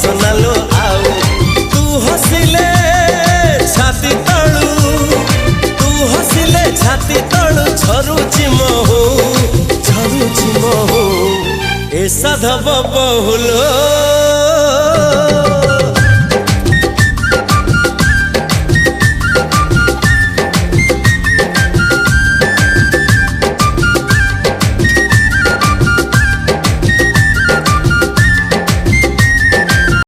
सोनालो आउ तू हसिले छाती तळू तू हसिले छाती तळू झरुची महू ए साधव बहुलो